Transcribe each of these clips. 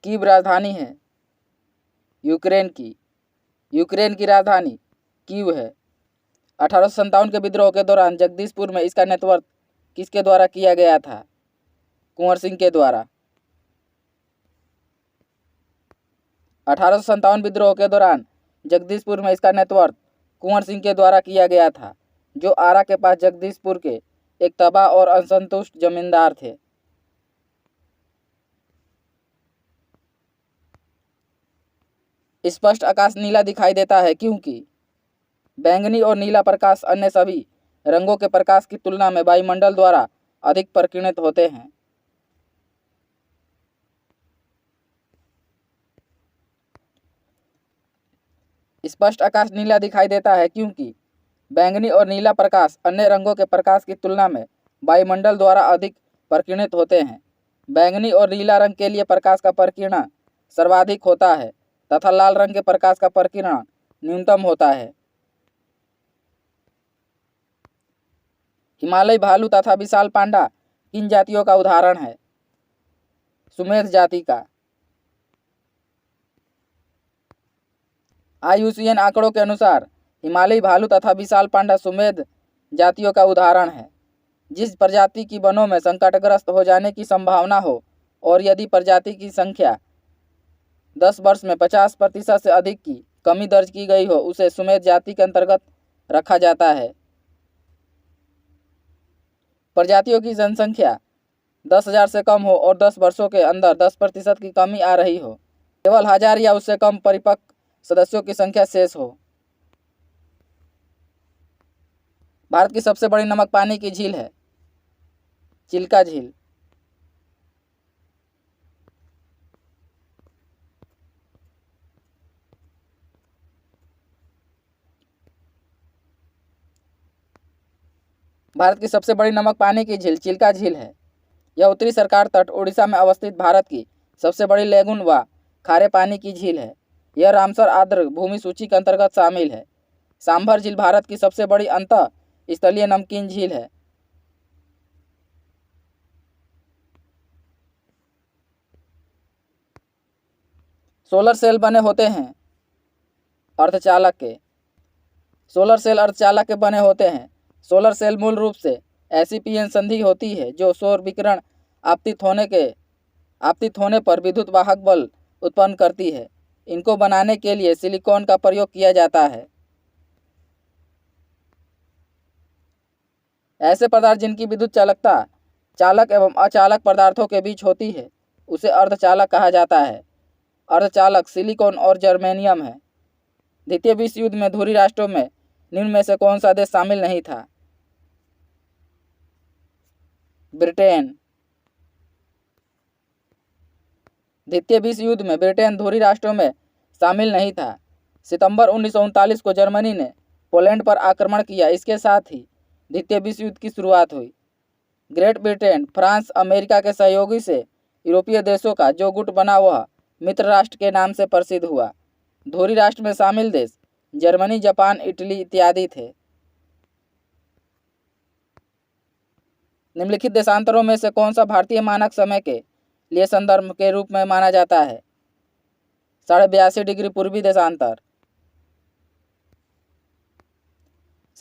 Kyiv राजधानी है? Ukraine की। यूक्रेन की राजधानी कीव है। 1857 के विद्रोह के दौरान जगदीशपुर में इसका नेतृत्व किसके द्वारा किया गया था? कुंवर सिंह के द्वारा। 1857 विद्रोह के दौरान जगदीशपुर में इसका नेतृत्व कुंवर सिंह के द्वारा किया गया था, जो आरा के पास जगदीशपुर के एक तबाह और असंतुष्ट जमींदार थे। स्पष्ट आकाश नीला दिखाई देता है क्योंकि बैंगनी और नीला प्रकाश अन्य सभी रंगों के प्रकाश की तुलना में वायुमंडल द्वारा अधिक प्रकीर्णित होते हैं। स्पष्ट आकाश नीला दिखाई देता है क्योंकि बैंगनी और नीला प्रकाश अन्य रंगों के प्रकाश की तुलना में वायुमंडल द्वारा अधिक प्रकीर्णित होते हैं। बैंगनी और नीला रंग के लिए प्रकाश का प्रकीर्णन सर्वाधिक होता है तथा लाल रंग के प्रकाश का प्रकीर्णन न्यूनतम होता है। हिमालयी भालू तथा विशाल पांडा किन जातियों का उदाहरण है? सुमेध जाति का। IUCN आंकड़ों के अनुसार हिमालयी भालू तथा विशाल पांडा सुमेध जातियों का उदाहरण है। जिस प्रजाति की वनों में संकटग्रस्त हो जाने की संभावना हो और यदि प्रजाति की संख्या 10 वर्ष में 50% से अधिक की कमी दर्ज की गई हो, उसे सुमेध जाति के अंतर्गत रखा जाता है। प्रजातियों की जनसंख्या 10,000 से कम हो और 10 वर्षों के अंदर 10% की कमी आ रही हो, केवल 1000 या उससे कम परिपक्व सदस्यों की संख्या शेष हो। भारत की सबसे बड़ी नमक पानी की झील है? चिल्का झील। भारत की सबसे बड़ी नमक पानी की झील चिल्का झील है। यह उत्तरी सरकार तट उड़ीसा में अवस्थित भारत की सबसे बड़ी लैगून व खारे पानी की झील है। यह रामसर आर्द्र भूमि सूची के अंतर्गत शामिल है। सांभर झील भारत की सबसे बड़ी अंतः स्थलीय नमकीन झील है। सोलर सेल बने होते हैं अर्धचालक के। सोलर सेल अर्धचालक के बने होते हैं। सोलर सेल मूल रूप से ऐसी पीएन संधि होती है जो सौर विकिरण आपतित होने पर विद्युत वाहक बल उत्पन्न करती है। इनको बनाने के लिए सिलिकॉन का प्रयोग किया जाता है। ऐसे पदार्थ जिनकी विद्युत चालकता चालक एवं अचालक पदार्थों के बीच होती है उसे अर्धचालक कहा जाता है। अर्धचालक सिलिकॉन और जर्मेनियम है। द्वितीय विश्व युद्ध में धुरी राष्ट्रों में निम्न में से कौन सा देश शामिल नहीं था? ब्रिटेन। द्वितीय विश्व युद्ध में ब्रिटेन धुरी राष्ट्रों में शामिल नहीं था। सितंबर 1939 को जर्मनी ने पोलैंड पर आक्रमण किया। इसके साथ ही द्वितीय विश्व युद्ध की शुरुआत हुई। ग्रेट ब्रिटेन फ्रांस अमेरिका के सहयोगी से यूरोपीय देशों का जो गुट बना वह मित्र राष्ट्र के नाम से प्रसिद्ध हुआ। धुरी राष्ट्र में शामिल देश जर्मनी, जापान, इटली इत्यादि थे। निम्नलिखित देशांतरों में से कौन सा भारतीय मानक समय के लिए संदर्भ के रूप में माना जाता है? 82.5 डिग्री पूर्वी देशांतर।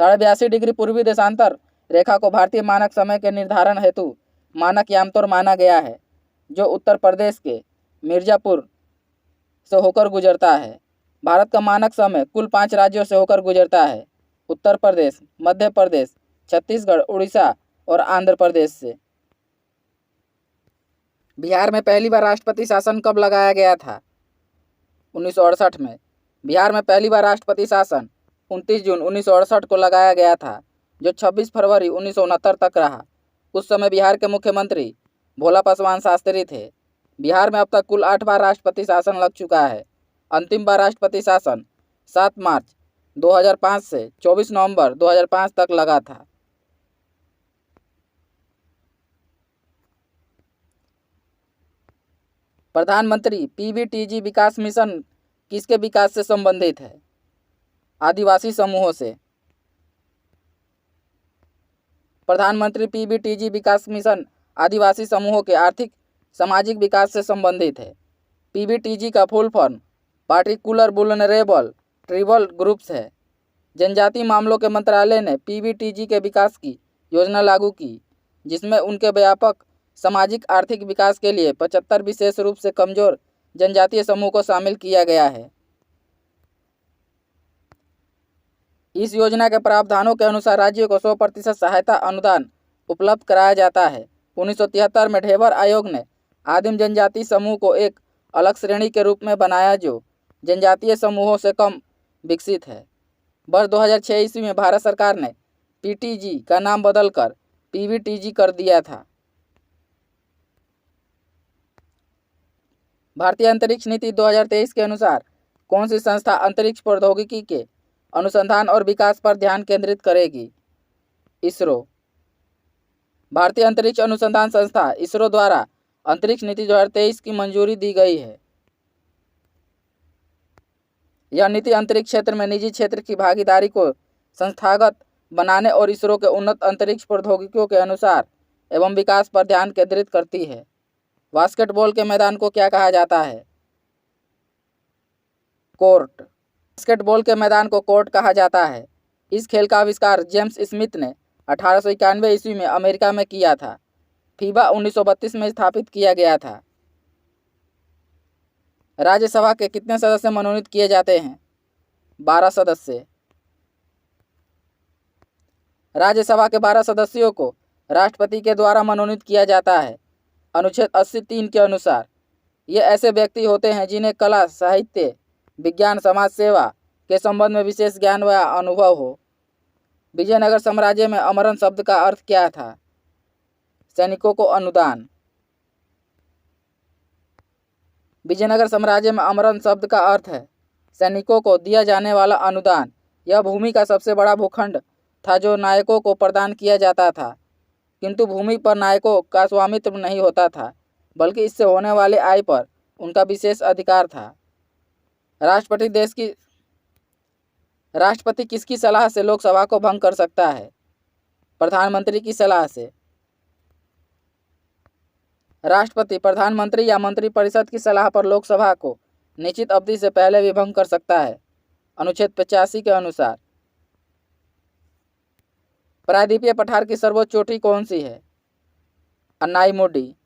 82.5 डिग्री पूर्वी देशांतर रेखा को भारतीय मानक समय के निर्धारण हेतु मानक यामतोर माना गया है, जो उत्तर प्रदेश के मिर्जापुर से होकर गुजरता है। भारत का मानक समय कुल 5 राज्यों से होकर गुजरता है: उत्तर प्रदेश, मध्य प्रदेश, छत्तीसगढ़, उड़ीसा और आंध्र प्रदेश से। बिहार में पहली बार राष्ट्रपति शासन कब लगाया गया था? 1968 में। बिहार में पहली बार राष्ट्रपति शासन 29 जून 1968 को लगाया गया था, जो 26 फरवरी 1969 तक रहा। उस समय बिहार के मुख्यमंत्री भोला पासवान शास्त्री थे। बिहार में अब तक कुल 8 बार राष्ट्रपति शासन लग चुका है। अंतिम बार राष्ट्रपति शासन 7 मार्च 2005 से 24 नवंबर 2005 तक लगा था। प्रधानमंत्री PVTG विकास मिशन किसके विकास से संबंधित है? आदिवासी समूहों से। प्रधानमंत्री PVTG विकास मिशन आदिवासी समूहों के आर्थिक सामाजिक विकास से संबंधित है। पीबीटीजी का full form particular vulnerable tribal groups है। जनजातीय मामलों के मंत्रालय ने पीबीटीजी के विकास की योजना लागू की, जिसमें उनके व्यापक सामाजिक आर्थिक विकास के लिए 75 विशेष रूप से कमजोर जनजातीय समूह को शामिल किया गया है। इस योजना के प्रावधानों के अनुसार राज्यों को 100% सहायता अनुदान उपलब्ध कराया जाता है। 1973 में ढेबर आयोग ने आदिम जनजातीय समूह को एक अलग श्रेणी के रूप में बनाया जो जनजातीय समूहों से कम विकसित है। वर्ष 2006 ईस्वी में भारत सरकार ने पीटीजी का नाम बदलकर पीबीटीजी कर दिया था। भारतीय अंतरिक्ष नीति 2023 के अनुसार कौन सी संस्था अंतरिक्ष प्रौद्योगिकी के अनुसंधान और विकास पर ध्यान केंद्रित करेगी? इसरो। भारतीय अंतरिक्ष अनुसंधान संस्था इसरो द्वारा अंतरिक्ष नीति 2023 की मंजूरी दी गई है। यह नीति अंतरिक्ष क्षेत्र में निजी क्षेत्र की भागीदारी को संस्थागत बनाने और इसरो के उन्नत अंतरिक्ष प्रौद्योगिकियों के अनुसार एवं विकास पर ध्यान केंद्रित करती है। बास्केटबॉल के मैदान को क्या कहा जाता है? कोर्ट। बास्केटबॉल के मैदान को कोर्ट कहा जाता है। इस खेल का आविष्कार जेम्स स्मिथ ने 1891 ईस्वी में अमेरिका में किया था। फीबा 1932 में स्थापित किया गया था। राज्यसभा के कितने सदस्य मनोनीत किए जाते हैं? 12 सदस्य। राज्यसभा के 12 सदस्यों को राष्ट्रपति के द्वारा मनोनीत किया जाता है। अनुच्छेद 80(3) के अनुसार ये ऐसे व्यक्ति होते हैं जिन्हें कला, साहित्य, विज्ञान, समाज सेवा के संबंध में विशेष ज्ञान व अनुभव हो। विजयनगर साम्राज्य में अमरण शब्द का अर्थ क्या था? सैनिकों को अनुदान। विजयनगर साम्राज्य में अमरण शब्द का अर्थ है सैनिकों को दिया जाने वाला अनुदान। यह भूमि का सबसे बड़ा भूखंड था जो नायकों को प्रदान किया जाता था, किंतु भूमि पर नायकों का स्वामित्व नहीं होता था, बल्कि इससे होने वाले आय पर उनका विशेष अधिकार था। राष्ट्रपति किसकी सलाह से लोकसभा को भंग कर सकता है? प्रधानमंत्री की सलाह से। राष्ट्रपति प्रधानमंत्री या मंत्रिपरिषद की सलाह पर लोकसभा को निश्चित अवधि से पहले भी भंग कर सकता है, अनुच्छेद 85 के अनुसार। प्रायद्वीपीय पठार की सर्वोच्च चोटी कौन सी है? अन्नाईमुडी।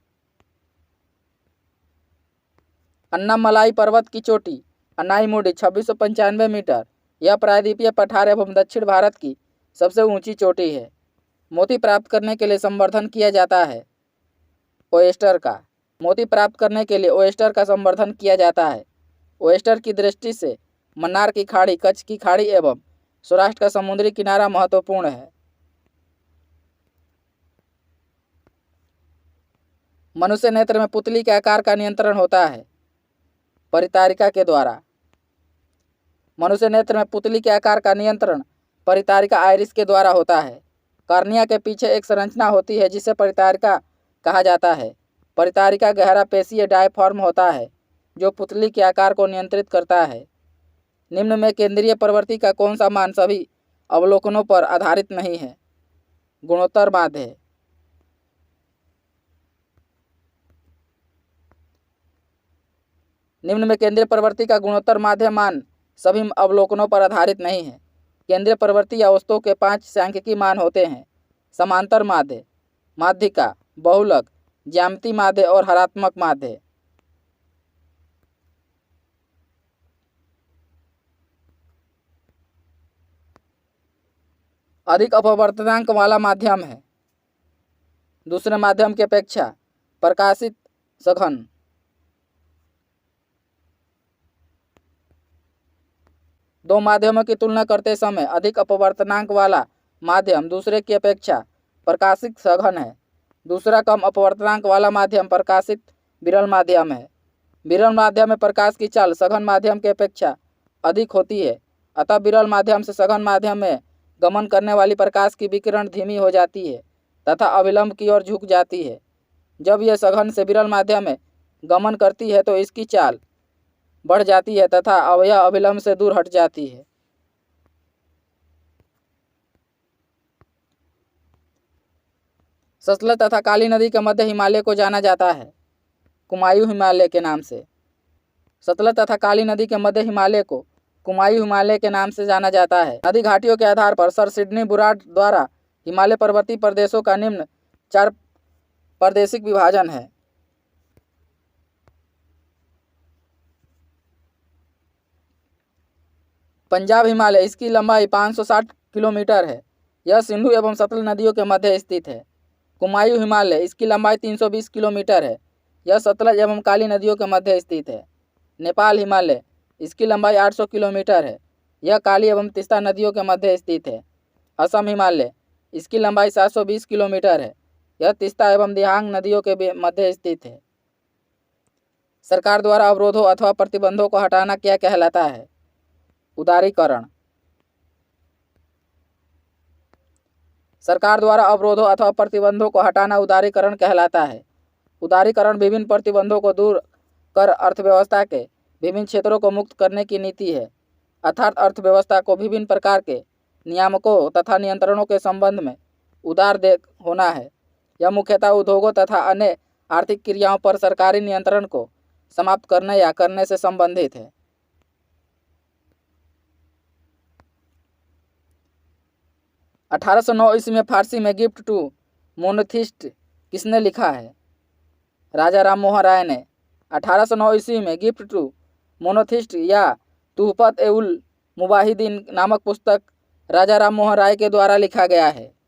अन्नामलाई पर्वत की चोटी अन्नाईमुडी 2695 मीटर। यह प्रायद्वीपीय पठार एवं दक्षिण भारत की सबसे ऊंची चोटी है। मोती प्राप्त करने के लिए संवर्धन किया जाता है ओयस्टर का। मोती प्राप्त करने के लिए ओयस्टर का संवर्धन किया जाता है। ओयस्टर की दृष्टि से मन्नार की खाड़ी, कच्छ की खाड़ी एवं सौराष्ट्र का समुद्री किनारा महत्वपूर्ण है। मनुष्य नेत्र में पुतली के आकार का नियंत्रण होता है परितारिका के द्वारा। मनुष्य नेत्र में पुतली के आकार का नियंत्रण परितारिका आइरिस के द्वारा होता है। कार्निया के पीछे एक संरचना होती है जिसे परितारिका कहा जाता है। परितारिका गहरा पेशीय डायफ्राम होता है जो पुतली के आकार को नियंत्रित करता है। निम्न में केंद्रीय प्रवृत्ति का कौन सा मान सभी अवलोकनों पर आधारित नहीं है? गुणोत्तर माध्य। निम्न में केंद्रीय प्रवृत्ति का गुणोत्तर माध्य मान सभी अवलोकनों पर आधारित नहीं है। केंद्रीय प्रवृत्ति या वस्तुओं के 5 सांख्यिकी मान होते हैं: समांतर माध्य, माध्यिका, बहुलक, ज्यामितीय माध्य और हरात्मक माध्य। अधिक अपवर्तनांक वाला माध्यम है दूसरे माध्यम की अपेक्षा प्रकाशित सघन। दो माध्यमों की तुलना करते समय अधिक अपवर्तनांक वाला माध्यम दूसरे की अपेक्षा प्रकाशित सघन है। दूसरा कम अपवर्तनांक वाला माध्यम प्रकाशित विरल माध्यम है। विरल माध्यम में प्रकाश की चाल सघन माध्यम की अपेक्षा अधिक होती है, अतः विरल माध्यम से सघन माध्यम में गमन करने वाली प्रकाश की विकिरण धीमी हो जाती है तथा अविलंब की ओर झुक जाती है। जब यह सघन से विरल माध्यम में गमन करती है तो इसकी चाल बढ़ जाती है तथा यह अविलंब से दूर हट जाती है। सतलज तथा काली नदी के मध्य हिमालय को जाना जाता है कुमायूं हिमालय के नाम से। सतलज तथा काली नदी के मध्य हिमालय को कुमायूं हिमालय के नाम से जाना जाता है। नदी घाटियों के आधार पर सर सिडनी बुराड द्वारा हिमालय पर्वतीय प्रदेशों का निम्न 4 प्रादेशिक विभाजन है। पंजाब हिमालय, इसकी लंबाई 560 किलोमीटर है। यह सिंधु एवं सतलज नदियों के मध्य स्थित है। कुमायूं हिमालय, इसकी लंबाई 320 किलोमीटर है। यह सतलज एवं काली नदियों के मध्य स्थित है। नेपाल हिमालय, इसकी लंबाई 800 किलोमीटर है। यह काली एवं तीस्ता नदियों के मध्य स्थित है। असम हिमालय, इसकी लंबाई 720 किलोमीटर है। यह तीस्ता एवं दिहांग नदियों के मध्य स्थित है। सरकार द्वारा अवरोधों अथवा प्रतिबंधों को हटाना क्या कहलाता है? उदारीकरण। सरकार द्वारा अवरोधों अथवा प्रतिबंधों को हटाना उदारीकरण कहलाता है। उदारीकरण विभिन्न प्रतिबंधों को दूर कर अर्थव्यवस्था के विभिन्न क्षेत्रों को मुक्त करने की नीति है, अर्थात अर्थव्यवस्था को विभिन्न प्रकार के नियामकों तथा नियंत्रणों के संबंध में उदार होना है। यह मुख्यतः उद्योगों तथा अन्य आर्थिक क्रियाओं पर सरकारी नियंत्रण को समाप्त करने या करने से संबंधित है। 1809 ईस्वी में फारसी में गिफ्ट टू मोनोथिस्ट किसने लिखा है? राजा राम मोहन राय ने। 1809 ईस्वी में गिफ्ट टू मोनोथिस्ट या तुहफत ए उल मुबाहिदीन नामक पुस्तक राजा राम मोहन राय के द्वारा लिखा गया है।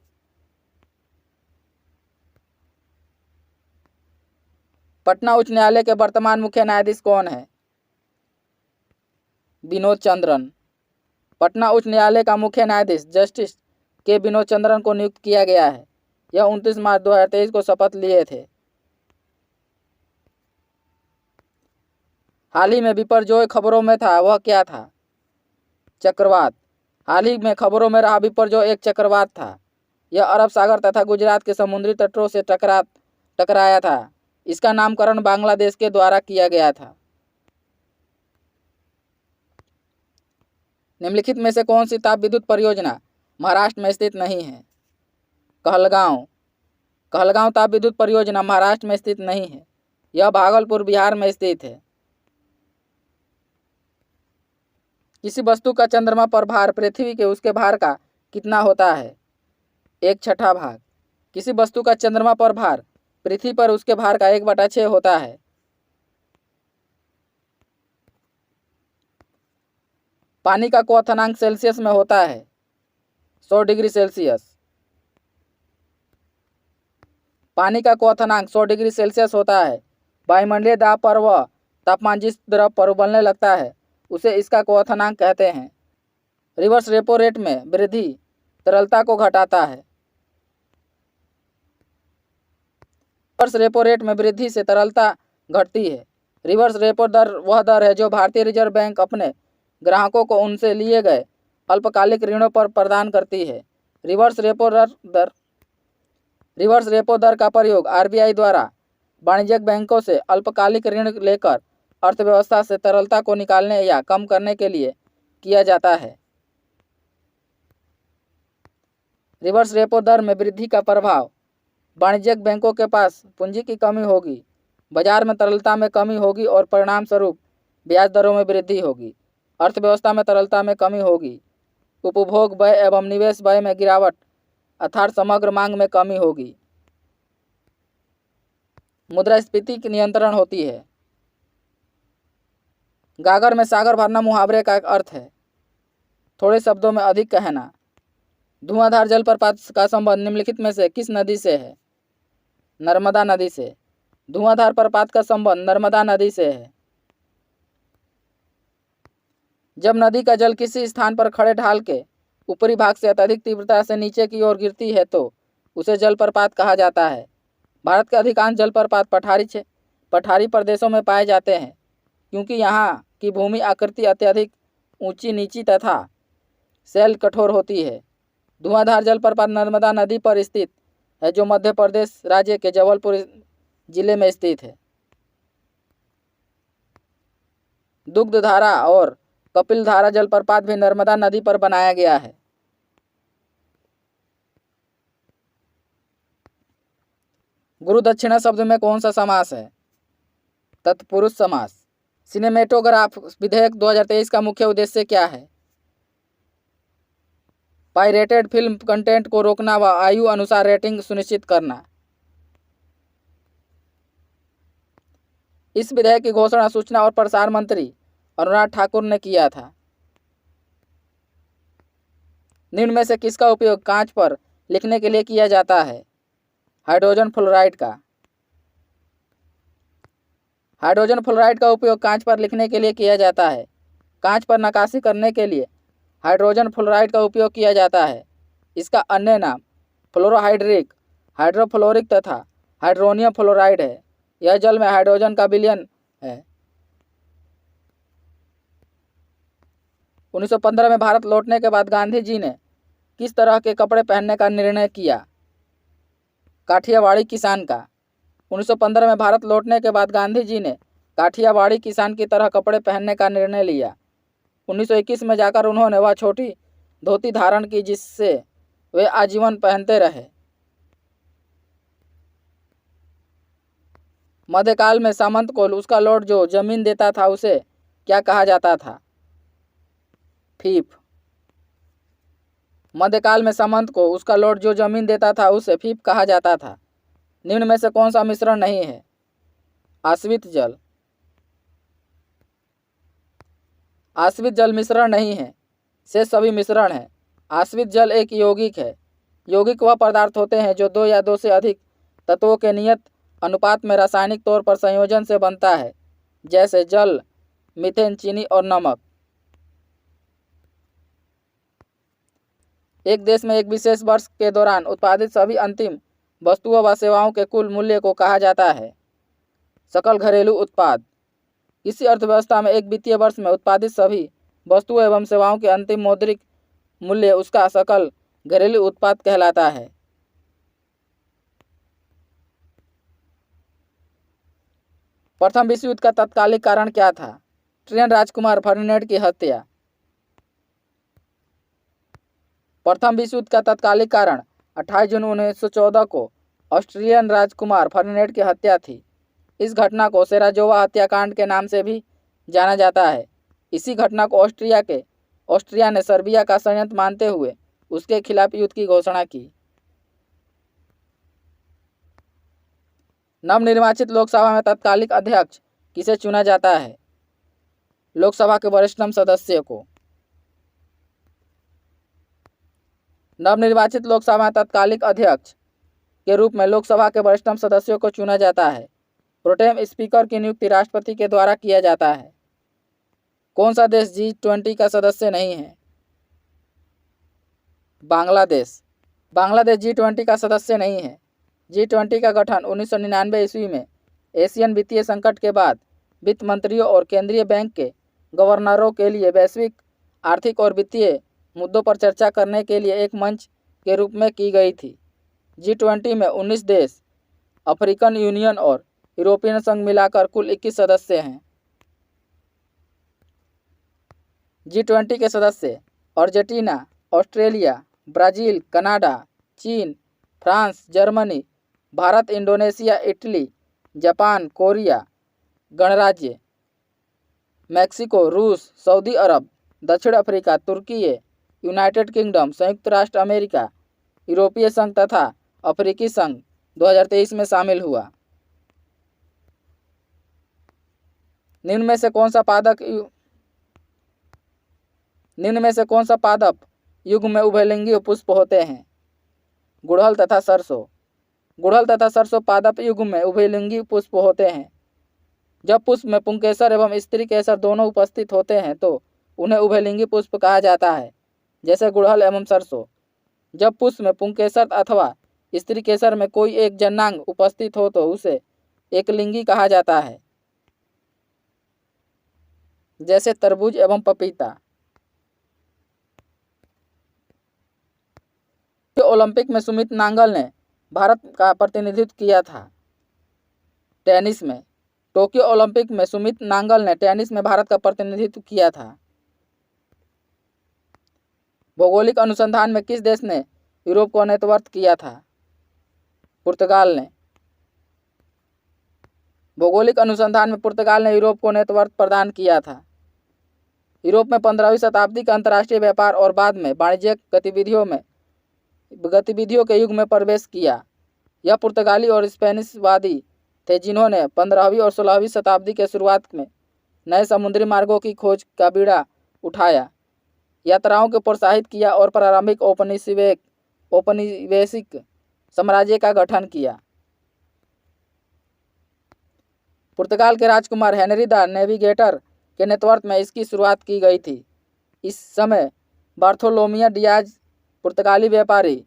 पटना उच्च न्यायालय के वर्तमान मुख्य न्यायाधीश कौन है? विनोद चंद्रन। पटना उच्च न्यायालय का मुख्य न्यायाधीश जस्टिस के विनोद चंद्रन को नियुक्त किया गया है। यह 29 मार्च 2023 को शपथ लिए थे। हाल ही में बिपरजॉय खबरों में था, वह क्या था? चक्रवात। हाल ही में खबरों में रहा बिपरजॉय एक चक्रवात था। यह अरब सागर तथा गुजरात के समुद्री तटों से टकराया था। इसका नामकरण बांग्लादेश के द्वारा किया गया था। निम्नलिखित में से कौन सी ताप विद्युत परियोजना महाराष्ट्र में स्थित नहीं है? कहलगांव। कहलगांव ताप विद्युत परियोजना महाराष्ट्र में स्थित नहीं है। यह भागलपुर बिहार में स्थित है। किसी वस्तु का चंद्रमा पर भार पृथ्वी के उसके भार का कितना होता है? 1/6 भाग। किसी वस्तु का चंद्रमा पर भार पृथ्वी पर उसके भार का 1/6 होता है। पानी का क्वथनांक सेल्सियस में होता है 100 डिग्री सेल्सियस। पानी का क्वथनांक 100 डिग्री सेल्सियस होता है। वायुमंडलीय दाब पर वह तापमान जिस द्रव पर उबलने लगता है उसे इसका क्वथनांक कहते हैं। रिवर्स रेपो रेट में वृद्धि तरलता को घटाता है। रिवर्स रेपो रेट में वृद्धि से तरलता घटती है। रिवर्स रेपो दर वह दर है जो भारतीय रिजर्व बैंक अपने ग्राहकों को उनसे लिए गए अल्पकालिक ऋणों पर प्रदान करती है। रिवर्स रेपो दर का प्रयोग आरबीआई द्वारा वाणिज्यिक बैंकों से अल्पकालिक ऋण लेकर अर्थव्यवस्था से तरलता को निकालने या कम करने के लिए किया जाता है। रिवर्स रेपो दर में वृद्धि का प्रभाव वाणिज्यिक बैंकों के पास पूंजी की कमी होगी, बाजार में तरलता में कमी होगी और परिणाम स्वरूप ब्याज दरों में वृद्धि होगी। अर्थव्यवस्था में तरलता में कमी होगी, उपभोग व्यय एवं निवेश व्यय में गिरावट अर्थात समग्र मांग में कमी होगी। मुद्रास्फीति की नियंत्रण होती है। गागर में सागर भरना मुहावरे का अर्थ है। थोड़े शब्दों में अधिक कहना। धुआंधार जलप्रपात का संबंध निम्नलिखित में से किस नदी से है? नर्मदा नदी से। धुआंधार प्रपात का संबंध नर्मदा नदी से है। जब नदी का जल किसी स्थान पर खड़े ढाल के ऊपरी भाग से अत्यधिक तीव्रता से नीचे की ओर गिरती है तो उसे जलप्रपात कहा जाता है। भारत के अधिकांश जलप्रपात पठारी प्रदेशों में पाए जाते हैं क्योंकि यहाँ की भूमि आकृति अत्यधिक ऊंची नीची तथा शैल कठोर होती है। धुआंधार जलप्रपात नर्मदा नदी पर स्थित है जो मध्य प्रदेश राज्य के जबलपुर जिले में स्थित है। दुग्धधारा और कपिलधारा जलप्रपात भी नर्मदा नदी पर बनाया गया है। गुरु दक्षिणा शब्द में कौन सा समास है? तत्पुरुष समास। सिनेमेटोग्राफ विधेयक 2023 का मुख्य उद्देश्य क्या है? पायरेटेड फिल्म कंटेंट को रोकना व आयु अनुसार रेटिंग सुनिश्चित करना। इस विधेयक की घोषणा सूचना और प्रसारण मंत्री अनुराग ठाकुर ने किया था। निम्न में से किसका उपयोग कांच पर लिखने के लिए किया जाता है? हाइड्रोजन फ्लोराइड का। हाइड्रोजन फ्लोराइड का उपयोग कांच पर लिखने के लिए किया जाता है। कांच पर नक्काशी करने के लिए हाइड्रोजन फ्लोराइड का उपयोग किया जाता है। इसका अन्य नाम फ्लोरोहाइड्रिक, हाइड्रोफ्लोरिक तथा हाइड्रोनियम फ्लोराइड है। यह जल में हाइड्रोजन का विलयन है। 1915 में भारत लौटने के बाद गांधी जी ने किस तरह के कपड़े पहनने का निर्णय किया? काठियावाड़ी किसान का। 1915 में भारत लौटने के बाद गांधी जी ने काठियावाड़ी किसान की तरह कपड़े पहनने का निर्णय लिया। 1921 में जाकर उन्होंने वह छोटी धोती धारण की जिससे वे आजीवन पहनते रहे। मध्यकाल में सामंत को उसका लॉर्ड जो जमीन देता था उसे क्या कहा जाता था? फीफ। मध्यकाल में सामंत को उसका लॉर्ड जो जमीन देता था उसे फीफ कहा जाता था। निम्न में से कौन सा मिश्रण नहीं है? आश्रित जल। आश्रित जल मिश्रण नहीं है, से सभी मिश्रण है। आश्रित जल एक यौगिक है। यौगिक वह पदार्थ होते हैं जो दो या दो से अधिक तत्वों के नियत अनुपात में रासायनिक तौर पर संयोजन से बनता है, जैसे जल, मीथेन, चीनी और नमक। एक देश में एक विशेष वर्ष के दौरान उत्पादित सभी अंतिम वस्तुओं व सेवाओं के कुल मूल्य को कहा जाता है सकल घरेलू उत्पाद। किसी अर्थव्यवस्था में एक वित्तीय वर्ष में उत्पादित सभी वस्तुओं एवं सेवाओं के अंतिम मौद्रिक मूल्य उसका सकल घरेलू उत्पाद कहलाता है। प्रथम विश्व युद्ध का तत्कालिक कारण क्या था? ट्रेन राजकुमार फर्डिनेंड की हत्या। प्रथम विश्व युद्ध का तत्कालिक कारण 28 जून 1914 को ऑस्ट्रियन राजकुमार फर्डिनेंड की हत्या थी। इस घटना को सेराजोवा हत्याकांड के नाम से भी जाना जाता है। इसी घटना को ऑस्ट्रिया ने सर्बिया का षड्यंत्र मानते हुए उसके खिलाफ युद्ध की घोषणा की। नवनिर्वाचित लोकसभा में तत्कालिक अध्यक्ष किसे चुना जाता है? लोकसभा के वरिष्ठतम सदस्य को। नवनिर्वाचित लोकसभा में तत्कालिक अध्यक्ष के रूप में लोकसभा के वरिष्ठतम सदस्यों को चुना जाता है। प्रोटेम स्पीकर की नियुक्ति राष्ट्रपति के द्वारा किया जाता है। कौन सा देश G20 का सदस्य नहीं है? बांग्लादेश। बांग्लादेश G20 का सदस्य नहीं है। G20 का गठन 1999 ईस्वी में एशियन वित्तीय संकट के बाद वित्त मंत्रियों और केंद्रीय बैंक के गवर्नरों के लिए वैश्विक आर्थिक और वित्तीय मुद्दों पर चर्चा करने के लिए एक मंच के रूप में की गई थी। G20 में 19 देश, अफ्रीकन यूनियन और यूरोपियन संघ मिलाकर कुल 21 सदस्य हैं। G20 के सदस्य अर्जेंटीना, ऑस्ट्रेलिया, ब्राज़ील, कनाडा, चीन, France, Germany, Bharat, Indonesia, Italy, Japan, Korea गणराज्य, मैक्सिको, रूस, सऊदी अरब, दक्षिण अफ्रीका, तुर्की, यूनाइटेड किंगडम, संयुक्त राष्ट्र अमेरिका, यूरोपीय संघ तथा अफ्रीकी संघ 2023 में शामिल हुआ। निम्न में से कौन सा पादप युग में उभयलिंगी पुष्प होते हैं? गुड़हल तथा सरसों। गुड़हल तथा सरसों पादप युग में उभयलिंगी पुष्प होते हैं। जब पुष्प में पुंकेसर एवं स्त्री केसर दोनों उपस्थित होते हैं तो उन्हें उभयलिंगी पुष्प कहा जाता है, जैसे गुड़हल एवं सरसों। जब पुष्प में पुंकेसर अथवा स्त्री केसर में कोई एक जनांग उपस्थित हो तो उसे एकलिंगी कहा जाता है, जैसे तरबूज एवं पपीता। ओलंपिक में सुमित नांगल ने भारत का प्रतिनिधित्व किया था। टेनिस में टोक्यो ओलंपिक में सुमित नांगल ने टेनिस में भारत का प्रतिनिधित्व किया था। भौगोलिक अनुसंधान में किस देश ने यूरोप को नेतृत्व किया था? पुर्तगाल ने। भौगोलिक अनुसंधान में पुर्तगाल ने यूरोप को नेतृत्व प्रदान किया था। यूरोप में 15वीं शताब्दी का अंतर्राष्ट्रीय व्यापार और बाद में वाणिज्यिक गतिविधियों के युग में प्रवेश किया। यह पुर्तगाली और स्पेनिशवादी थे जिन्होंने 15वीं और 16वीं शताब्दी के शुरुआत में नए समुद्री मार्गों की खोज का बीड़ा उठाया, यात्राओं को प्रोत्साहित किया और प्रारंभिक औपनिवेशिक साम्राज्य का गठन किया। पुर्तगाल के राजकुमार हेनरी द नेविगेटर के नेतृत्व में इसकी शुरुआत की गई थी। इस समय बार्थोलोमियो डियाज पुर्तगाली व्यापारी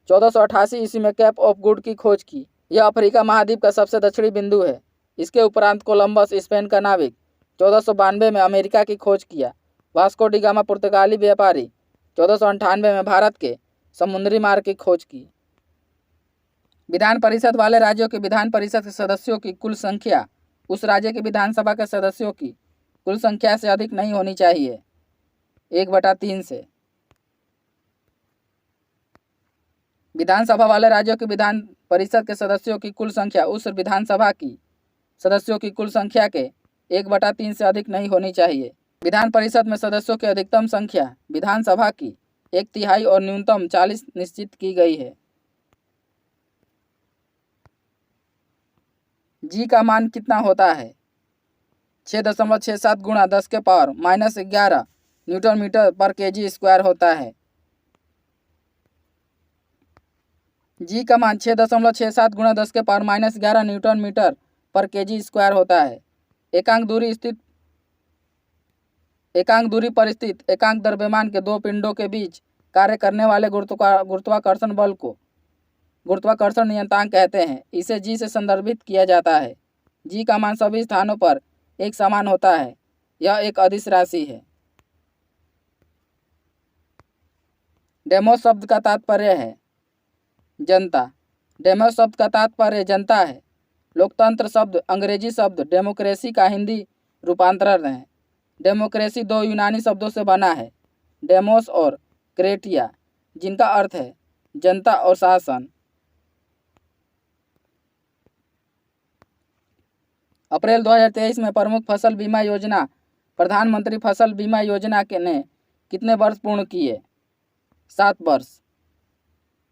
1488 ईस्वी में कैप ऑफ गुड की खोज की। यह अफ्रीका महाद्वीप का सबसे दक्षिणी बिंदु है। इसके उपरांत कोलंबस स्पेन का नाविक 1492 में अमेरिका की खोज किया। वास्को डी गामा पुर्तगाली व्यापारी 1498 में भारत के समुद्री मार्ग की खोज की। विधान परिषद वाले राज्यों के विधान परिषद के सदस्यों की कुल संख्या उस राज्य के विधानसभा के सदस्यों की कुल संख्या से अधिक नहीं होनी चाहिए, 1/3 से। विधानसभा वाले राज्यों के विधान परिषद के सदस्यों की कुल संख्या उस विधानसभा की सदस्यों की कुल संख्या के 1/3 से अधिक नहीं होनी चाहिए। विधान परिषद में सदस्यों की अधिकतम संख्या विधानसभा की 1/3 और न्यूनतम 40 निश्चित की गई है। जी का मान कितना होता है? 6.67 गुणा 10 के पावर -11 न्यूटन मीटर पर केजी स्क्वायर होता है। जी का मान 6.67 गुणा 10 के पावर -11 न्यूटन मीटर पर केजी स्क्वायर होता है। एकांक दूरी पर स्थित एकांक द्रव्यमान के दो पिंडों के बीच कार्य करने वाले गुरुत्वाकर्षण बल को गुरुत्वाकर्षण नियतांक कहते हैं। इसे जी से संदर्भित किया जाता है। जी का मान सभी स्थानों पर एक समान होता है। यह एक अदिश राशि है। डेमोस शब्द का तात्पर्य है जनता। डेमोस शब्द का तात्पर्य जनता है। लोकतंत्र शब्द अंग्रेजी शब्द डेमोक्रेसी का हिंदी रूपांतरण है। डेमोक्रेसी दो यूनानी शब्दों से बना है, डेमोस और क्रेटिया, जिनका अर्थ है जनता और शासन। अप्रैल 2023 में प्रमुख फसल बीमा योजना प्रधानमंत्री फसल बीमा योजना ने कितने वर्ष पूर्ण किए? 7 वर्ष।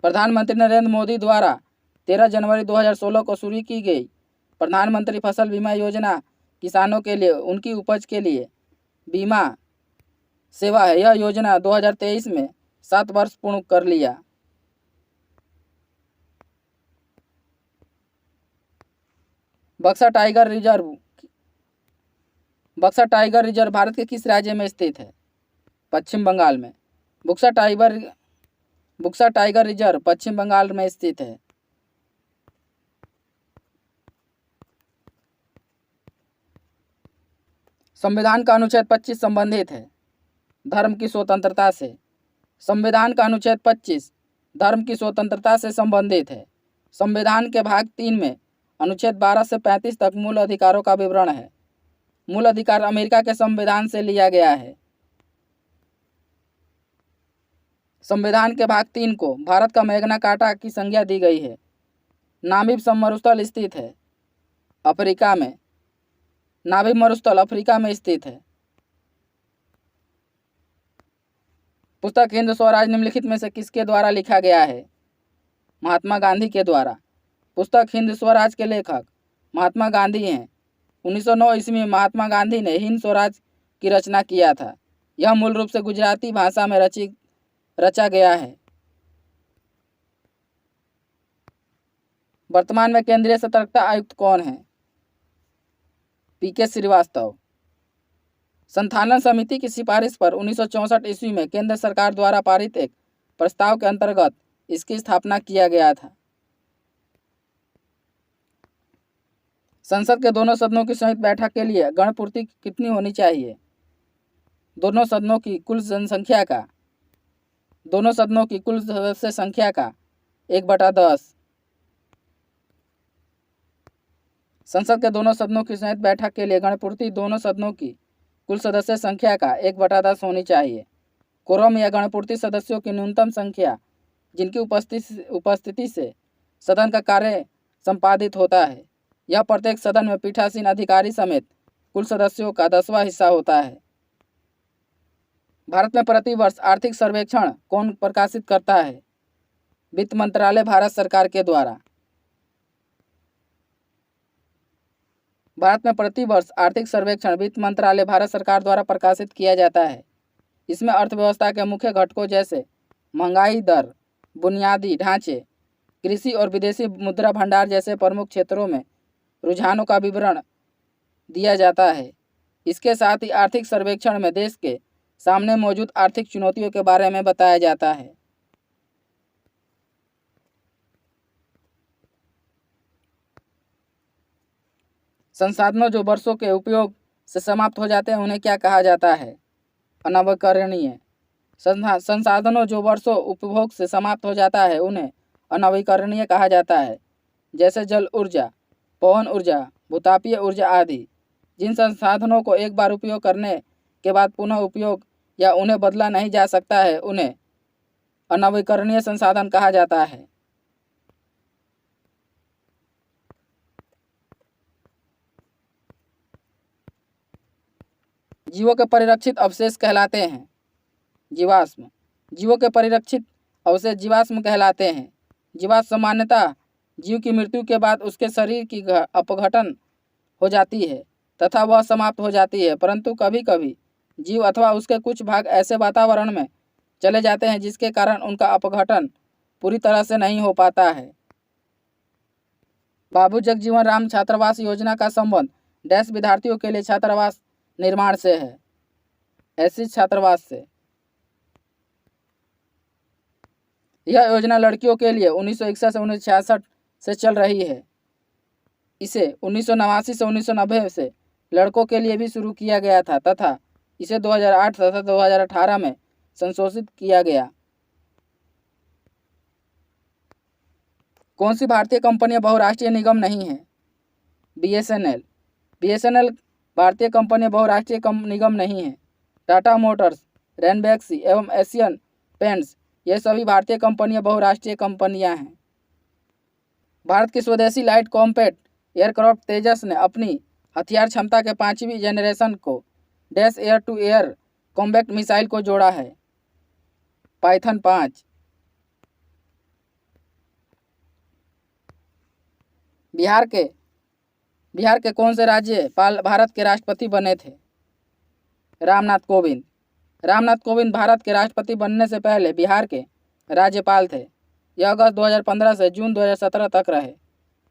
प्रधानमंत्री नरेंद्र मोदी द्वारा 13 जनवरी 2016 को शुरू की गई प्रधानमंत्री फसल बीमा योजना किसानों के लिए उनकी उपज के लिए बीमा सेवा है। यह योजना 2023 में 7 वर्ष पूर्ण कर लिया। बक्सा टाइगर रिजर्व भारत के किस राज्य में स्थित है? पश्चिम बंगाल में। बुक्सा टाइगर रिजर्व पश्चिम बंगाल में स्थित है। संविधान का अनुच्छेद 25 संबंधित है धर्म की स्वतंत्रता से। संविधान का अनुच्छेद 25 धर्म की स्वतंत्रता से संबंधित है। संविधान के भाग 3 में अनुच्छेद 12 से 35 तक मूल अधिकारों का विवरण है। मूल अधिकार अमेरिका के संविधान से लिया गया है। संविधान के भाग 3 को भारत का मैग्ना कार्टा की संज्ञा दी गई है। नामीब मरुस्थल स्थित है अफ्रीका में। नामीब मरुस्थल अफ्रीका में स्थित है। पुस्तक हिंद स्वराज निम्नलिखित में से किसके द्वारा लिखा गया है? महात्मा गांधी के द्वारा। पुस्तक हिंद स्वराज के लेखक महात्मा गांधी हैं। 1909 ईस्वी में महात्मा गांधी ने हिंद स्वराज की रचना किया था। यह मूल रूप से गुजराती भाषा में रचा गया है। वर्तमान में केंद्रीय सतर्कता आयुक्त कौन है? पीके श्रीवास्तव। संथालन समिति की सिफारिश पर 1964 ईस्वी में केंद्र सरकार द्वारा पारित एक प्रस्ताव के अंतर्गत इसकी स्थापना किया गया था। संसद के दोनों सदनों की संयुक्त बैठक के लिए गणपूर्ति कितनी होनी चाहिए? दोनों सदनों की कुल सदस्य संख्या का 1/10। संसद के दोनों सदनों की संयुक्त बैठक के लिए गणपूर्ति दोनों सदनों की कुल सदस्य संख्या का 1/10 होनी चाहिए। कोरम या गणपूर्ति सदस्यों की न्यूनतम संख्या जिनकी उपस्थिति से सदन का कार्य संपादित होता है। यह प्रत्येक सदन में पीठासीन अधिकारी समेत कुल सदस्यों का 10वां हिस्सा होता है। भारत में प्रति वर्ष आर्थिक सर्वेक्षण कौन प्रकाशित करता है? वित्त मंत्रालय भारत सरकार के द्वारा। भारत में प्रति वर्ष आर्थिक सर्वेक्षण वित्त मंत्रालय भारत सरकार द्वारा प्रकाशित किया जाता है। इसमें अर्थव्यवस्था के मुख्य घटकों जैसे महंगाई दर, बुनियादी ढांचे, कृषि और विदेशी मुद्रा भंडार जैसे प्रमुख क्षेत्रों में रुझानों का विवरण दिया जाता है। इसके साथ ही आर्थिक सर्वेक्षण में देश के सामने मौजूद आर्थिक चुनौतियों के बारे में बताया जाता है। संसाधनों जो वर्षों के उपयोग से समाप्त हो जाते हैं उन्हें क्या कहा जाता है? अनवीकरणीय। संसाधनों जो वर्षों उपभोग से समाप्त हो जाता है उन्हें अनवीकरणीय कहा जाता है, जैसे जल ऊर्जा, पवन ऊर्जा, भूतापीय ऊर्जा आदि। जिन संसाधनों को एक बार उपयोग करने के बाद पुनः उपयोग या उन्हें बदला नहीं जा सकता है उन्हें अनवीकरणीय संसाधन कहा जाता है। जीवों के परिरक्षित अवशेष कहलाते हैं जीवाश्म। जीवों के परिरक्षित अवशेष जीवाश्म कहलाते हैं। जीवाश्म सामान्यतः जीव की मृत्यु के बाद उसके शरीर की अपघटन हो जाती है तथा वह समाप्त हो जाती है, परंतु कभी कभी जीव अथवा उसके कुछ भाग ऐसे वातावरण में चले जाते हैं जिसके कारण उनका अपघटन पूरी तरह से नहीं हो पाता है। बाबू जगजीवन राम छात्रावास योजना का संबंध डैश विद्यार्थियों के लिए छात्रावास निर्माण से है। ऐसी छात्रावास से। यह योजना लड़कियों के लिए 1961 से 1966 से चल रही है। इसे 1989 से 1990 से लड़कों के लिए भी शुरू किया गया था तथा इसे 2008 तथा 2018 में संशोधित किया गया। कौन सी भारतीय कंपनियां बहुराष्ट्रीय निगम नहीं है? BSNL। BSNL भारतीय कंपनियां बहुराष्ट्रीय निगम नहीं है। टाटा मोटर्स, रैनबैक्सी एवं एशियन पेंट्स ये सभी भारतीय कंपनियां बहुराष्ट्रीय कंपनियां हैं। भारत की स्वदेशी लाइट कॉम्पैक्ट एयरक्राफ्ट तेजस ने अपनी हथियार क्षमता के 5वीं जनरेशन को dash air to air combat missile को जोड़ा है। पाइथन 5। बिहार के कौन से राज्यपाल भारत के राष्ट्रपति बने थे? रामनाथ कोविंद। रामनाथ कोविंद भारत के राष्ट्रपति बनने से पहले बिहार के राज्यपाल थे। यह अगस्त 2015 से जून 2017 तक रहे।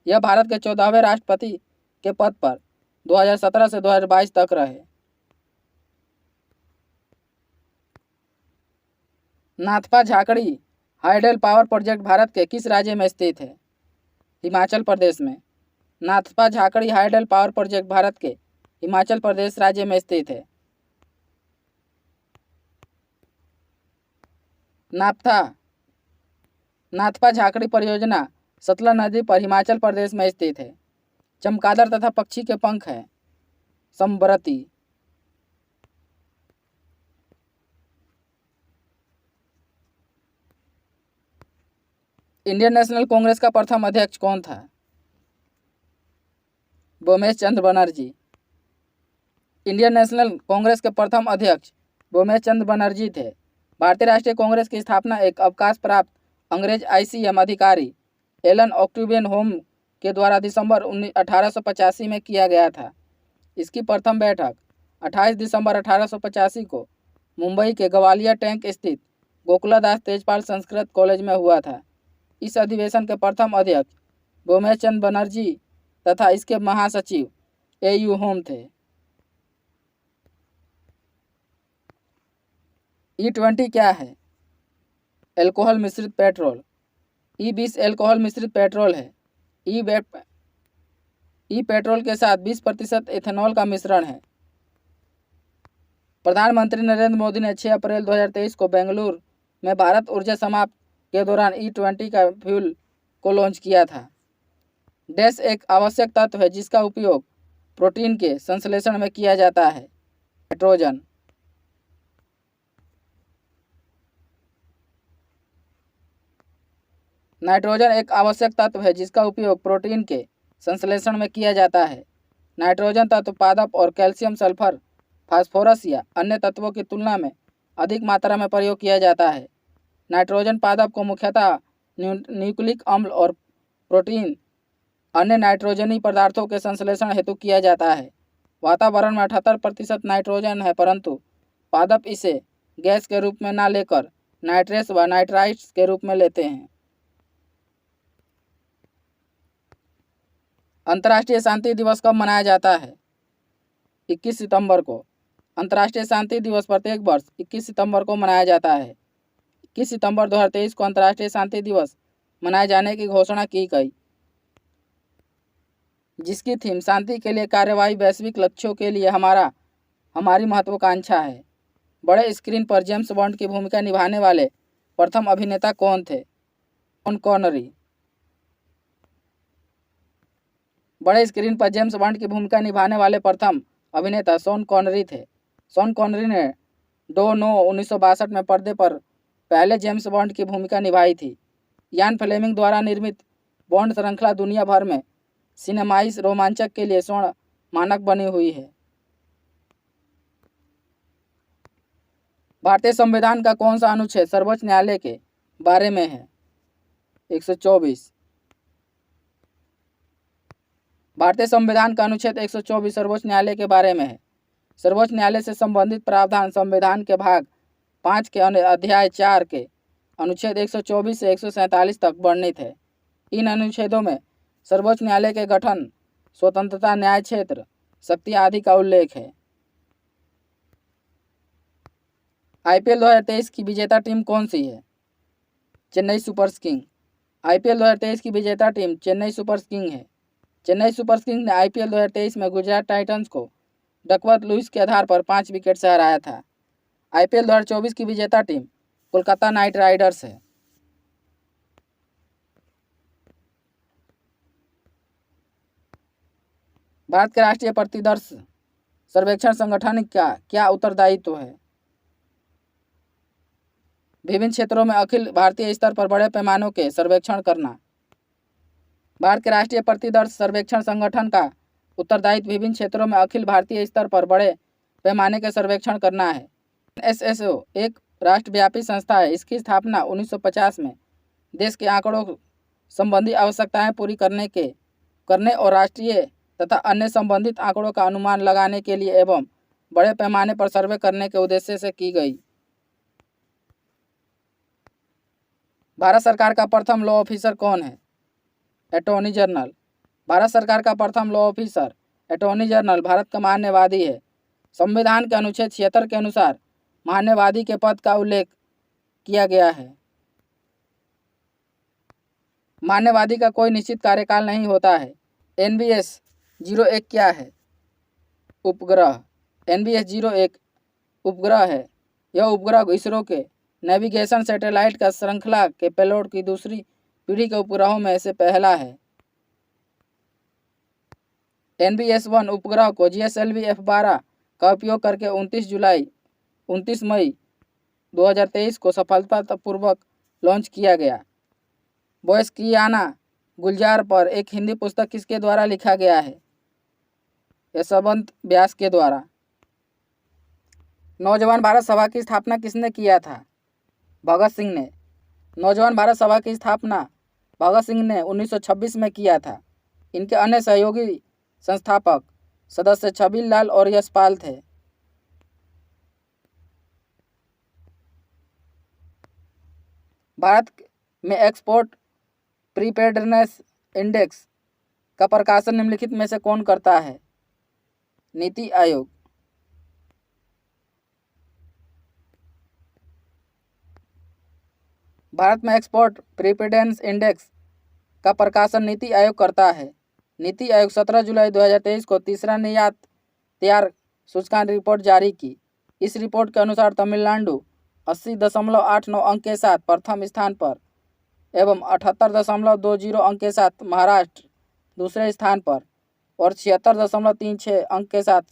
यह भारत के 14वें राष्ट्रपति के पद पर 2017 से 2022 तक रहे। Nathpa Jhakri hydel power project Bharat के किस राज्य में स्थित है? हिमाचल प्रदेश में। Nathpa Jhakri hydel power project Bharat के हिमाचल प्रदेश राज्य में स्थित है। नाथपा झाकड़ी परियोजना सतलज नदी पर हिमाचल प्रदेश में स्थित है। चमगादड़ तथा पक्षी के पंख हैं संबरती। इंडियन नेशनल कांग्रेस का प्रथम अध्यक्ष कौन था? बोमेश चंद्र बनर्जी। इंडियन नेशनल कांग्रेस के प्रथम अध्यक्ष बोमेश चंद्र बनर्जी थे। भारतीय राष्ट्रीय कांग्रेस की स्थापना एक अवकाश प्राप्त अंग्रेज ICM अधिकारी एलन ऑक्टूवियन होम के द्वारा दिसंबर 1885 में किया गया था। इसकी प्रथम बैठक 28 दिसंबर 1885 को मुंबई के ग्वालियर टैंक स्थित गोकुलदास तेजपाल संस्कृत कॉलेज में हुआ था। इस अधिवेशन के प्रथम अध्यक्ष बोमेश चंद्र बनर्जी तथा इसके महासचिव AU होम थे। E20 क्या है? एल्कोहल मिश्रित पेट्रोल। E20 एल्कोहल मिश्रित पेट्रोल है। पेट्रोल के साथ 20% एथेनॉल का मिश्रण है। प्रधानमंत्री नरेंद्र मोदी ने 6 अप्रैल 2023 को बेंगलुरु में भारत ऊर्जा समाप्त के दौरान E20 का फ्यूल को लॉन्च किया था। डैश एक आवश्यक तत्व है जिसका उपयोग प्रोटीन के संश्लेषण में किया जाता है। नाइट्रोजन। नाइट्रोजन एक आवश्यक तत्व है जिसका उपयोग प्रोटीन के संश्लेषण में किया जाता है। नाइट्रोजन तत्व पादप और कैल्शियम, सल्फर, फास्फोरस या अन्य तत्वों की तुलना में अधिक मात्रा में प्रयोग किया जाता है। नाइट्रोजन पादप को मुख्यतः न्यूक्लिक अम्ल और प्रोटीन अन्य नाइट्रोजनी पदार्थों के संश्लेषण हेतु किया जाता है। वातावरण में 78% नाइट्रोजन है, परंतु पादप इसे गैस के रूप में न लेकर नाइट्रेट्स व नाइट्राइट्स के रूप में लेते हैं। अंतर्राष्ट्रीय शांति दिवस कब मनाया जाता है? 21 सितंबर को। अंतर्राष्ट्रीय शांति दिवस प्रत्येक वर्ष 21 सितंबर को मनाया जाता है। 21 सितंबर 2023 को अंतर्राष्ट्रीय शांति दिवस मनाए जाने की घोषणा की गई, जिसकी थीम शांति के लिए कार्यवाही, वैश्विक लक्ष्यों के लिए हमारी महत्वाकांक्षा है। बड़े स्क्रीन पर जेम्स बॉन्ड की भूमिका निभाने वाले प्रथम अभिनेता कौन थे? Sean Connery. बड़े स्क्रीन पर जेम्स बॉन्ड की भूमिका निभाने वाले प्रथम अभिनेता शॉन कॉनरी थे। शॉन कॉनरी ने 2/9/1962 में पर्दे पर पहले जेम्स बॉन्ड की भूमिका निभाई थी। यान फ्लेमिंग द्वारा निर्मित बॉन्ड श्रृंखला दुनिया भर में सिनेमाई रोमांचक के लिए स्वर्ण मानक बनी हुई है। भारतीय संविधान का कौन सा अनुच्छेद सर्वोच्च न्यायालय के बारे में है? 124। भारतीय संविधान का अनुच्छेद 124 सर्वोच्च न्यायालय के बारे में है। सर्वोच्च न्यायालय से संबंधित प्रावधान संविधान के भाग 5 के अध्याय 4 के अनुच्छेद 124 से 147 तक वर्णित है। इन अनुच्छेदों में सर्वोच्च न्यायालय के गठन, स्वतंत्रता, न्याय क्षेत्र, शक्ति आदि का उल्लेख है। आईपीएल 2023 की विजेता टीम कौन सी है? Chennai super king. आईपीएल 2023 की विजेता टीम चेन्नई सुपर किंग है। चेन्नई सुपर किंग ने आईपीएल 2023 में गुजरात टाइटंस को डकवर्थ लुईस के आधार पर 5 विकेट से हराया था। आईपीएल 2024 की विजेता टीम कोलकाता नाइट राइडर्स है। भारत के राष्ट्रीय प्रतिदर्श सर्वेक्षण संगठन का क्या उत्तरदायित्व है? विभिन्न क्षेत्रों में अखिल भारतीय स्तर पर बड़े पैमानों के सर्वेक्षण करना। भारत के राष्ट्रीय प्रतिदर्श सर्वेक्षण संगठन का उत्तरदायित्व विभिन्न क्षेत्रों में अखिल भारतीय स्तर पर बड़े पैमाने के सर्वेक्षण करना है। एनएसएसओ एक राष्ट्रव्यापी संस्था है। इसकी स्थापना 1950 में देश के आंकड़ों संबंधी आवश्यकताएं पूरी करने और राष्ट्रीय तथा अन्य संबंधित आंकड़ों का अनुमान लगाने के लिए एवं बड़े पैमाने पर सर्वे करने के उद्देश्य से की गई। भारत सरकार का प्रथम लॉ ऑफिसर कौन है? Attorney general. भारत सरकार का प्रथम law officer attorney general Bharat का मान्यवादी है। संविधान के अनुच्छेद 76 के अनुसार मान्यवादी के पद का उल्लेख किया गया है। मान्यवादी का कोई निश्चित कार्यकाल नहीं होता है। NBS 01 क्या है? उपग्रह। NBS 01 उपग्रह है। यह उपग्रह इसरो के नेविगेशन सैटेलाइट का श्रृंखला के पेलोड की दूसरी पीढ़ी के उपग्रहों में से पहला है। NBS 1 उपग्रह को GSLV F12 का उपयोग करके 29 मई 2023 को सफलतापूर्वक लॉन्च किया गया। बोयस्कियाना गुलजार पर एक हिंदी पुस्तक किसके द्वारा लिखा गया है? यशवंत व्यास के द्वारा। नौजवान भारत सभा की स्थापना किसने किया था? भगत सिंह ने। नौजवान भारत सभा की स्थापना भगत सिंह ने 1926 में किया था। इनके अन्य सहयोगी संस्थापक सदस्य छबील लाल और यशपाल थे। भारत में एक्सपोर्ट प्रीपेयर्डनेस इंडेक्स का प्रकाशन निम्नलिखित में से कौन करता है? नीति आयोग। भारत में एक्सपोर्ट प्रीपेयर्डनेस इंडेक्स का प्रकाशन नीति आयोग करता है। नीति आयोग 17 जुलाई 2023 को तीसरा निर्यात तैयार सूचकांक रिपोर्ट जारी की। इस रिपोर्ट के अनुसार तमिलनाडु 80.89 अंक के साथ प्रथम स्थान पर एवं 78.20 अंक के साथ महाराष्ट्र दूसरे स्थान पर और 76.36 अंक के साथ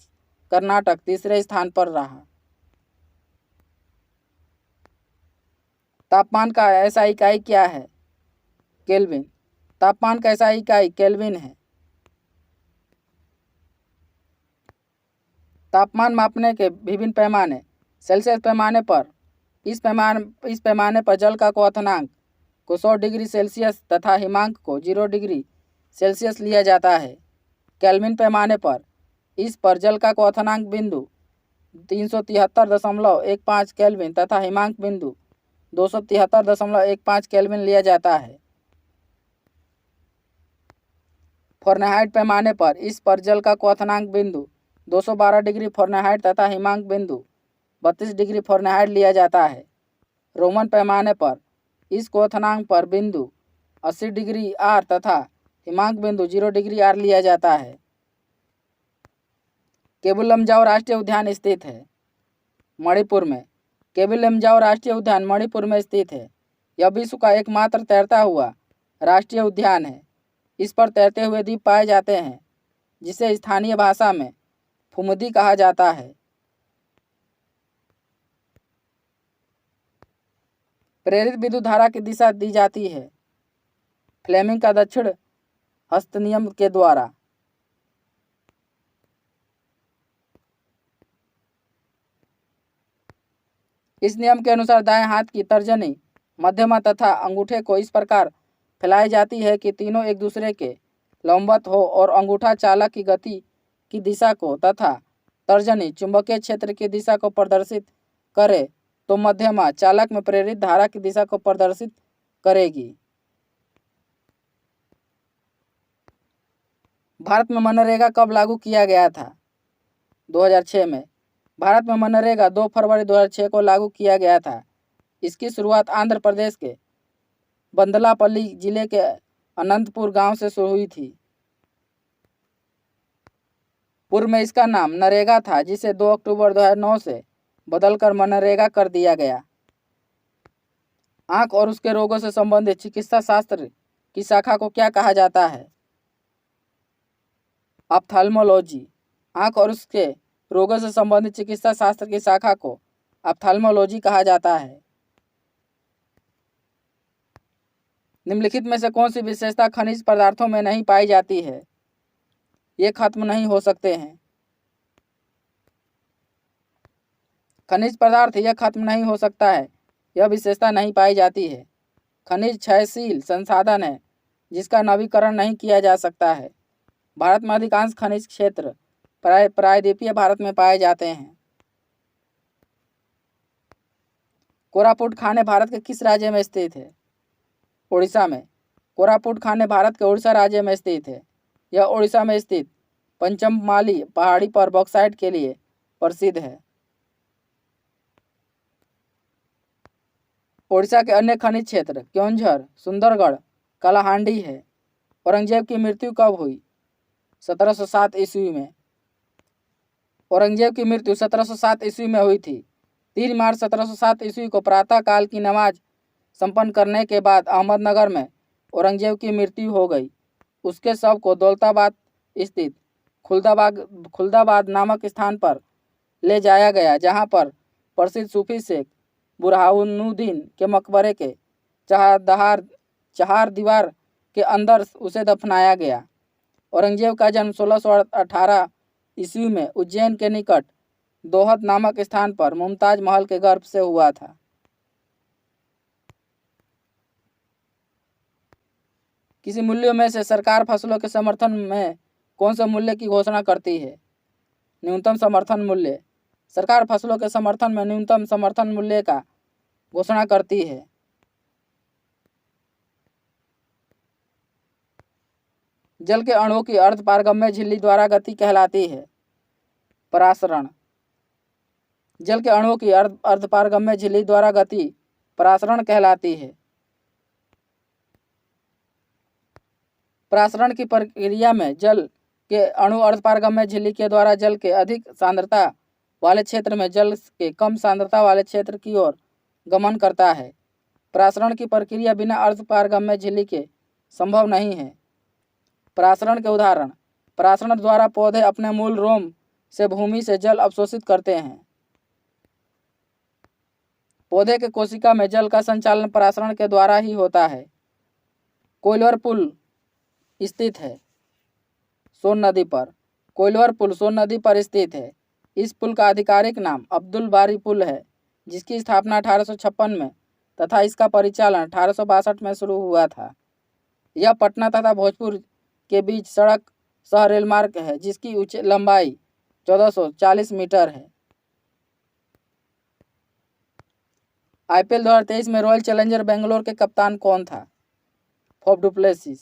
कर्नाटक तीसरे स्थान पर रहा। तापमान का ऐसा इकाई क्या है? केल्विन। तापमान का ऐसा इकाई केल्विन है। तापमान मापने के विभिन्न पैमाने। सेल्सियस पैमाने पर इस पैमाने पर जल का क्वथनांक को 100 डिग्री सेल्सियस तथा हिमांक को 0 डिग्री सेल्सियस लिया जाता है। केल्विन पैमाने पर इस पर जल का क्वथनांक बिंदु 373.15 केल्विन तथा हिमांक बिंदु 273.15 केल्विन लिया जाता है। फ़ारेनहाइट पैमाने पर इस पर जल का क्वथनांक बिंदु 212 डिग्री फ़ारेनहाइट तथा हिमांक बिंदु 32 डिग्री फ़ारेनहाइट लिया जाता है। रोमन पैमाने पर इस क्वथनांक पर बिंदु 80 डिग्री आर तथा हिमांक बिंदु 0 डिग्री आर लिया जाता है। केबुल लमजाओ राष्ट्रीय उद्यान स्थित है मणिपुर में। केबुल लमजाओ राष्ट्रीय उद्यान मणिपुर में स्थित है। यह विश्व का एकमात्र तैरता हुआ राष्ट्रीय उद्यान है। इस पर तैरते हुए द्वीप पाए जाते हैं जिसे स्थानीय भाषा में फुमदी कहा जाता है। प्रेरित विद्युत धारा की दिशा दी जाती है फ्लेमिंग का दक्षिण हस्त नियम के द्वारा। इस नियम के अनुसार दाएं हाथ की तर्जनी, मध्यमा तथा अंगूठे को इस प्रकार फैलाई जाती है कि तीनों एक दूसरे के लंबवत हो और अंगूठा चालक की गति की दिशा को तथा तर्जनी चुंबकीय क्षेत्र की दिशा को प्रदर्शित करे तो मध्यमा चालक में प्रेरित धारा की दिशा को प्रदर्शित करेगी। भारत में मनरेगा कब लागू किया गया था? 2006 में। भारत में मनरेगा 2 फरवरी 2006 को लागू किया गया था। इसकी शुरुआत आंध्र प्रदेश के बंदलापल्ली जिले के अनंतपुर गांव से शुरू हुई थी। पूर्व में इसका नाम नरेगा था जिसे 2 अक्टूबर 2009 से बदलकर मनरेगा कर दिया गया। आंख और उसके रोगों से संबंधित चिकित्सा शास्त्र की शाखा को क्या कहा जाता है? ऑप्थेल्मोलॉजी। आंख और उसके रोगों से संबंधित चिकित्सा शास्त्र की शाखा को ऑप्थेल्मोलॉजी कहा जाता है। निम्नलिखित में से कौन सी विशेषता खनिज पदार्थों में नहीं पाई जाती है? ये खत्म नहीं हो सकते हैं। खनिज पदार्थ यह खत्म नहीं हो सकता है, यह विशेषता नहीं पाई जाती है। खनिज क्षयशील संसाधन है जिसका नवीकरण नहीं किया जा सकता है। भारत में अधिकांश खनिज क्षेत्र प्रायद्वीपीय भारत में पाए जाते हैं। कोरापुट खाने भारत के किस राज्य में स्थित है? उड़ीसा में। कोरापुट खाने भारत के उड़ीसा राज्य में स्थित है। यह उड़ीसा में स्थित पंचममाली पहाड़ी पर बॉक्साइट के लिए प्रसिद्ध है। उड़ीसा के अन्य खनिज क्षेत्र केओंझर, सुंदरगढ़, कालाहांडी है। औरंगजेब की मृत्यु कब हुई? 1707 ईस्वी में। औरंगजेब की मृत्यु 1707 ईस्वी में हुई थी। 3 मार्च 1707 ईस्वी को प्रातः काल की नमाज संपन्न करने के बाद अहमदनगर में औरंगजेब की मृत्यु हो गई। उसके शव को दौलताबाद स्थित खुलदाबाद नामक स्थान पर ले जाया गया जहां पर प्रसिद्ध सूफी शेख बुरहानुद्दीन के मकबरे के चहार दीवार के अंदर उसे दफनाया गया। औरंगजेब का जन्म 1618 ईस्वी में उज्जैन के निकट दोहत नामक स्थान पर मुमताज महल के गर्भ से हुआ था। किसी मूल्यों में से सरकार फसलों के समर्थन में कौन से मूल्य की घोषणा करती है? न्यूनतम समर्थन मूल्य। सरकार फसलों के समर्थन में न्यूनतम समर्थन मूल्य का घोषणा करती है। जल के अणुओं की अर्धपारगम्य झिल्ली द्वारा गति कहलाती है परासरण। जल के अणुओं की अर्धपारगम्य झिल्ली द्वारा गति परासरण कहलाती है। परासरण की प्रक्रिया में जल के अणु अर्धपारगम्य झिल्ली के द्वारा जल के अधिक सांद्रता वाले क्षेत्र में जल के कम सांद्रता वाले क्षेत्र की ओर गमन करता है। परासरण की प्रक्रिया बिना अर्धपारगम्य झिल्ली के संभव नहीं है। परासरण के उदाहरण। परासरण द्वारा पौधे अपने मूल रोम से भूमि से जल अवशोषित करते हैं। पौधे के कोशिका में जल का संचालन परासरण के द्वारा ही होता है। कोइलवर पुल स्थित है सोन नदी पर। कोइलवर पुल सोन नदी पर स्थित है। इस पुल का आधिकारिक नाम अब्दुल बारी पुल है, जिसकी स्थापना 1856 में तथा इसका परिचालन 1862 में शुरू हुआ था। यह पटना तथा भोजपुर के बीच सड़क सह रेल मार्ग है, जिसकी लंबाई 1440 मीटर है। IPL 2023 में रॉयल चैलेंजर बेंगलोर के कप्तान कौन था? Faf du Plessis.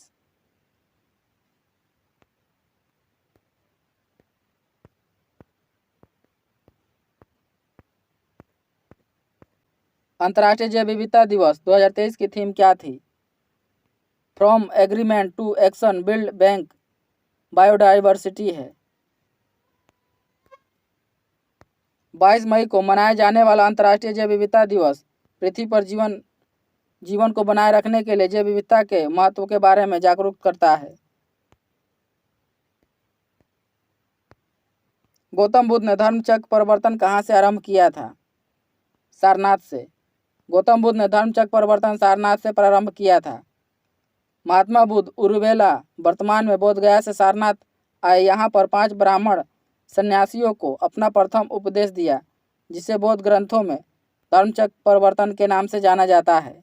अंतर्राष्ट्रीय जैव विविधता दिवस 2023 की थीम क्या थी? From agreement to action build bank biodiversity है। 22 मई को मनाया जाने वाला अंतर्राष्ट्रीय जैव विविधता दिवस पृथ्वी पर जीवन को बनाए रखने के लिए जैव विविधता के महत्व के बारे में जागरूक करता है। गौतम बुद्ध ने धर्मचक्र परिवर्तन कहाँ से आरंभ किया था? सारनाथ से। गौतम बुद्ध ने धर्मचक्र परिवर्तन सारनाथ से प्रारंभ किया था। महात्मा बुद्ध उरुवेला वर्तमान में बोधगया से सारनाथ आए। यहाँ पर 5 ब्राह्मण सन्यासियों को अपना प्रथम उपदेश दिया, जिसे बौद्ध ग्रंथों में धर्मचक्र परिवर्तन के नाम से जाना जाता है।